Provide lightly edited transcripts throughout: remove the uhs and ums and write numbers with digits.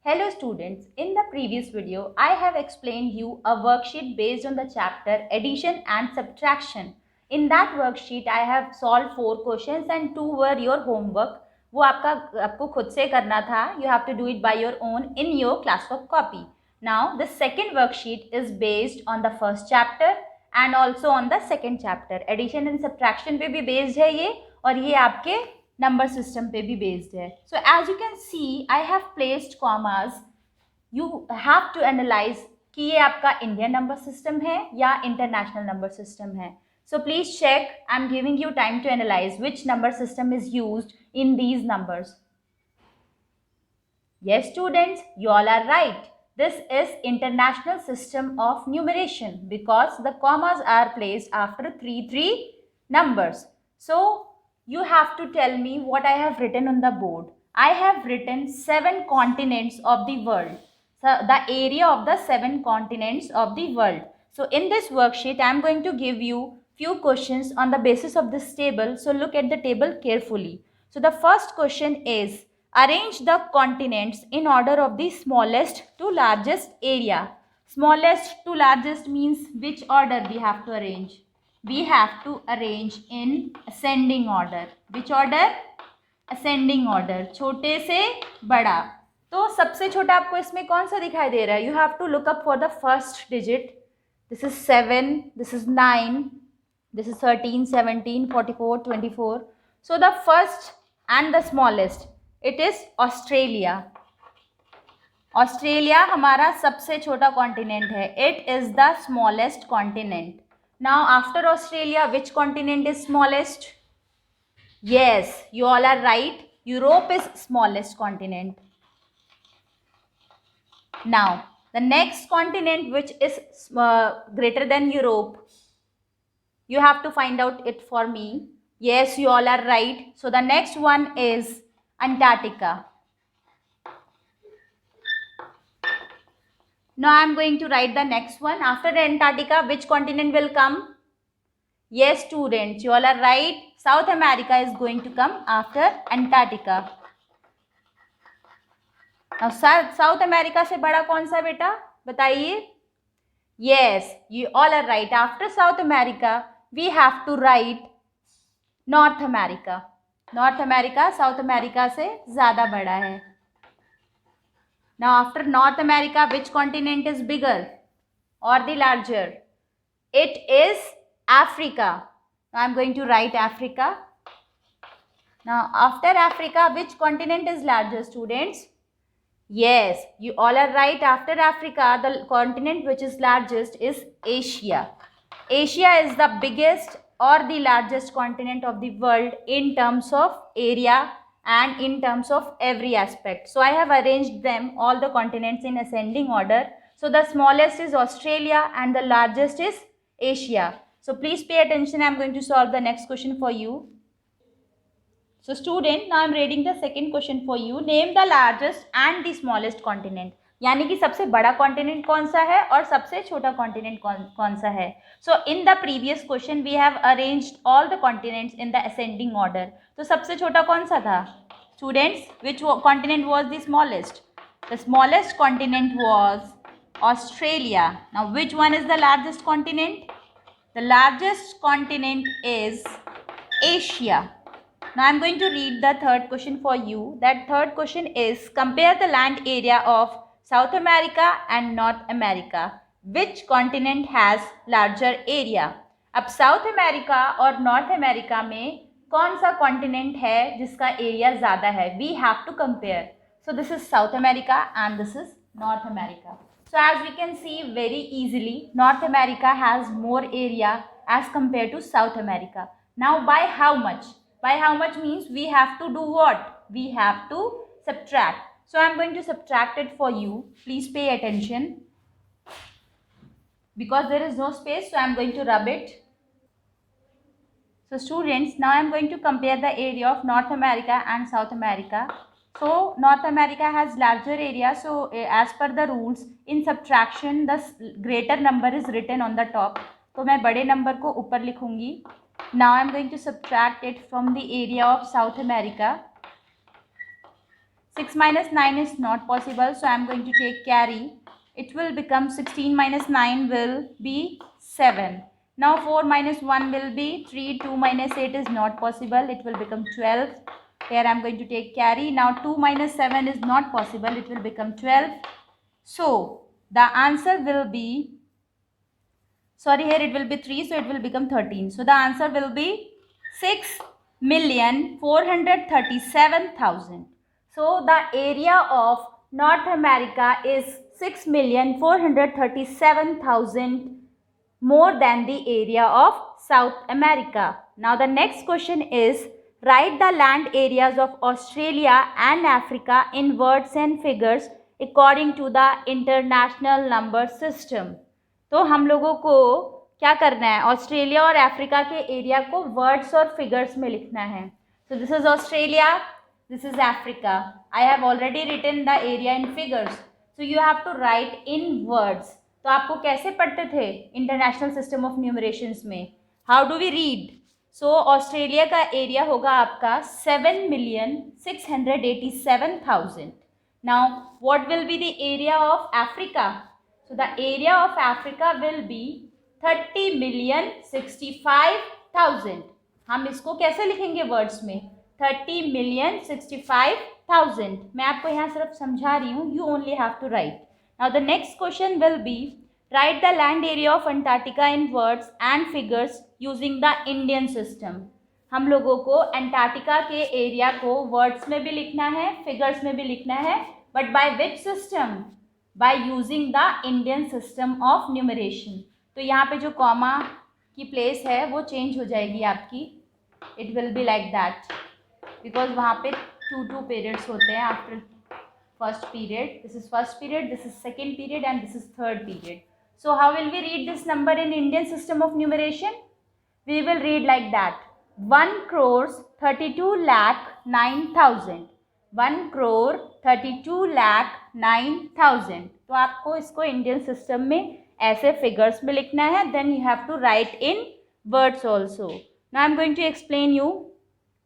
Hello students, in the previous video, I have explained you a worksheet based on the chapter Addition and Subtraction. In that worksheet, I have solved 4 questions and 2 were your homework. वो आपको खुद से करना था. You have to do it by your own in your classwork copy. Now, the second worksheet is based on the first chapter and also on the second chapter. Addition and Subtraction पे भी based है ये और ये आपके number system पे भी based है. So as you can see I have placed commas. You have to analyse कि ये आपका इंडियन नंबर सिस्टम है या इंटरनेशनल नंबर सिस्टम है. So please check. I am giving you time to analyse which number system is used in these numbers. Yes students, you all are right. This is international system of numeration because the commas are placed after three numbers. So you have to tell me what I have written on the board. I have written 7 continents of the world. So the area of the 7 continents of the world. So in this worksheet I am going to give you few questions on the basis of this table. So look at the table carefully. So the first question is, arrange the continents in order of the smallest to largest area. Smallest to largest means which order we have to arrange? We have to arrange in ascending order. Which order? Ascending order. छोटे से बड़ा. तो सबसे छोटा आपको इसमें कौन सा दिखाई दे रहा है? You have to look up for the first digit. This is 7, this is 9, this is 13, 17, 44, 24. So the first and the smallest, it is Australia. Australia हमारा सबसे छोटा कॉन्टिनेंट है. It is the smallest continent. Now after Australia which continent is smallest? Yes, you all are right. Europe is smallest continent. Now the next continent which is greater than Europe, you have to find out it for me. Yes, you all are right. So the next one is Antarctica. Now I am going to write the next one. After Antarctica, which continent will come? Yes students, you all are right. South America is going to come after Antarctica. Now South America से बड़ा कौन सा बेटा बताइए? Yes, you all are right. After South America, we have to write North America. North America South America से ज़्यादा बड़ा है. Now after North America, which continent is bigger or the larger? It is Africa. Now I am going to write Africa. Now after Africa, which continent is larger students? Yes, you all are right. After Africa, the continent which is largest is Asia. Asia is the biggest or the largest continent of the world in terms of area and in terms of every aspect. So I have arranged them, all the continents, in ascending order. So the smallest is Australia and the largest is Asia. So please pay attention. I am going to solve the next question for you. So student, now I am reading the second question for you. Name the largest and the smallest continent. यानी कि सबसे बड़ा continent कौन सा है और सबसे छोटा कॉन्टिनेंट कौन सा है. So in the previous question we have arranged all the continents in the ascending order. तो सबसे छोटा कौन सा था students? Which continent was the smallest? The smallest continent was Australia. Now which one is the largest continent? The largest continent is Asia. Now I am going to read the third question for you. That third question is, compare the land area of South America and North America. Which continent has larger area? अब South America और North America में कौन सा continent है जिसका area ज़्यादा है? We have to compare. So this is South America and this is North America. So as we can see very easily, North America has more area as compared to South America. Now by how much? By how much means we have to do what? We have to subtract. So I am going to subtract it for you. Please pay attention. Because there is no space, so I am going to rub it. So students, now I am going to compare the area of North America and South America. So North America has larger area. So as per the rules, in subtraction, the greater number is written on the top. तो मैं बड़े number को ऊपर लिखूंगी. Now I am going to subtract it from the area of South America. 6 minus 9 is not possible, so I am going to take carry. It will become 16 minus 9 will be 7. Now 4 minus 1 will be 3. 2 minus 8 is not possible. It will become 12. Here I am going to take carry. Now 2 minus 7 is not possible. It will become 12. So the answer will be, sorry, here it will be 3. So it will become 13. So the answer will be 6,437,000. So the area of North America is 6,437,000 more than the area of South America. Now the next question is, write the land areas of Australia and Africa in words and figures according to the International Number System. तो हम लोगों को क्या करना है, Australia और Africa के area को वर्ड्स और फिगर्स में लिखना है. So this is Australia, this is Africa. I have already written the area in figures, so you have to write in words. तो आपको कैसे पढ़ते थे इंटरनेशनल सिस्टम ऑफ न्यूमरेशंस में? How do we read? So Australia का area होगा आपका 7,687,000. Now what will be the area of Africa? So the area of Africa will be 30,065,000. हम इसको कैसे लिखेंगे वर्ड्स में? 30,065,000. मैं आपको यहाँ सिर्फ समझा रही हूँ. You only have to write. Now the next question will be, write the land area of Antarctica in words and figures using the Indian system. हम लोगों को अंटार्कटिका के एरिया को वर्ड्स में भी लिखना है, फिगर्स में भी लिखना है, but by which system? By using the Indian system of numeration. तो यहाँ पे जो कॉमा की प्लेस है वो चेंज हो जाएगी आपकी. It will be like that because वहाँ पे 2 पीरियड्स होते हैं after first period. This is first period, this is second period and this is third period. So how will we read this number in Indian system of numeration? We will read like that, 1,32,09,000. 1,32,09,000. तो आपको इसको Indian system में ऐसे figures में लिखना है. Then you have to write in words also. Now I am going to explain you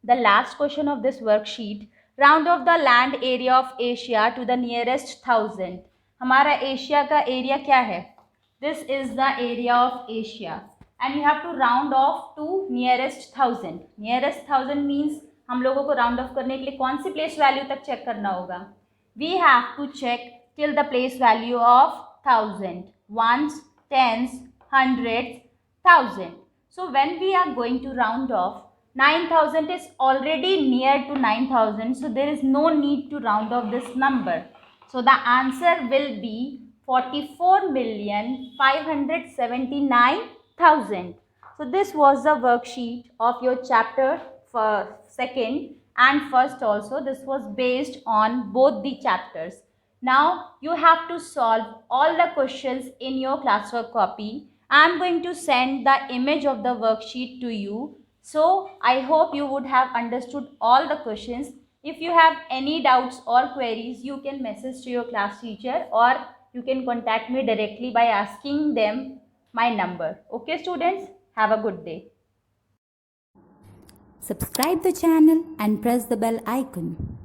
the last question of this worksheet. Round off the land area of Asia to the nearest 1000. हमारा Asia का area क्या है? This is the area of Asia and you have to round off to nearest 1000. Nearest 1000 means हम लोगों को round off करने के लिए कौन सी प्लेस वैल्यू तक चेक करना होगा? We have to check till the place value of 1000, ones, tens, hundreds, 1000. So when we are going to round off, 9,000 is already near to 9,000, so there is no need to round off this number. So the answer will be 44,579,000. So this was the worksheet of your chapter for second and first also. This was based on both the chapters. Now you have to solve all the questions in your classwork copy. I am going to send the image of the worksheet to you. So I hope you would have understood all the questions. If you have any doubts or queries, you can message to your class teacher or you can contact me directly by asking them my number. Okay students, have a good day. Subscribe the channel and press the bell icon.